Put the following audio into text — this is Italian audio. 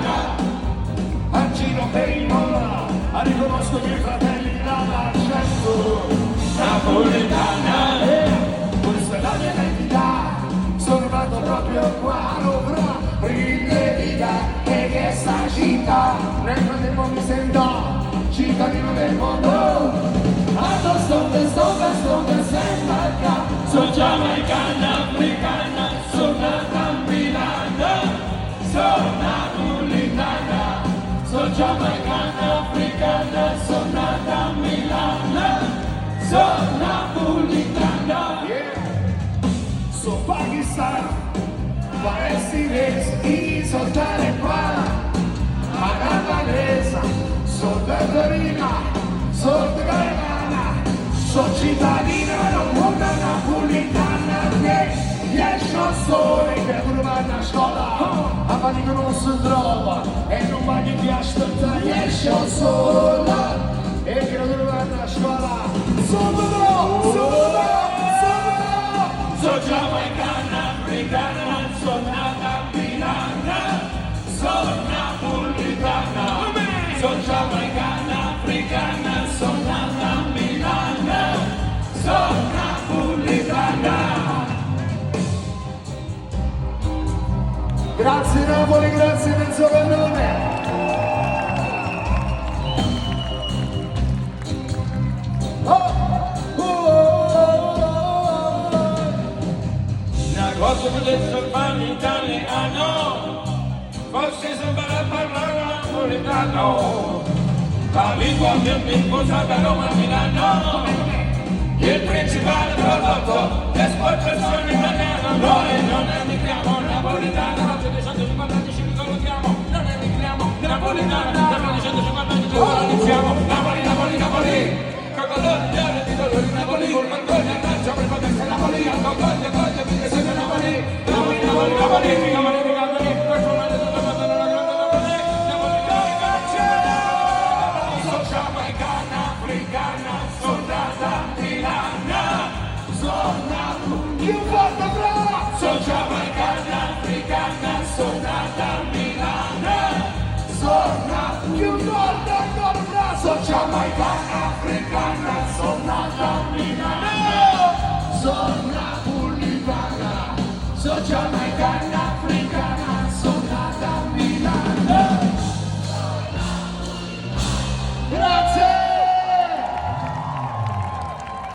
giamaicana, a giro per il mondo, riconosco i miei fratelli dall'accento napoletana. Questa è la mia identità, sono nato proprio qua a Roma, in vita e che sta città, nel frattempo mi sento cittadino del mondo. Dove sembra qua, sono giamaicana, africana, sono nata a Milano, sono napolitana, sono giamaicana, africana, sono nata a Milano, sono napolitana. Sono pakistano, palestinese, sono tale qua, manavanesa, sono Torino, sono Gaetana. Sono cittadina, non mondo napolitana, che riesce al sole, che non vanno a scuola, a fare che non si trova, e non va che piace tutta, riesce al sole, e che non vanno a scuola, sono giamaicana, africana, sono nata a Milano, sono napolitana, sono giamaicana, africana, sono nata a Milano, sono napolitana. Grazie Napoli, grazie del suo perdone. Una cosa che detto il pane italiano, forse sembra parlare napoletano. La lingua più sposata a Roma e Milano, il principale prodotto l'esportazione italiana. Noi non emigriamo napolitana, più di 150 anni ci ricordiamo, non emigriamo napolitana, da più di 150 anni ci iniziamo. Napoli, Napoli, Napoli, coccolone, fiore di dolori, Napoli, Gorgonzola, Francia, per potenza Napoli, alcogoglio, coglio, perché siete Napoli, Napoli, Napoli, Napoli, Napoli, più forte brava! Sono giamaicana, africana, sono nata a Milano, sono nata più forte ancora brava! Sono giamaicana, africana, sono nata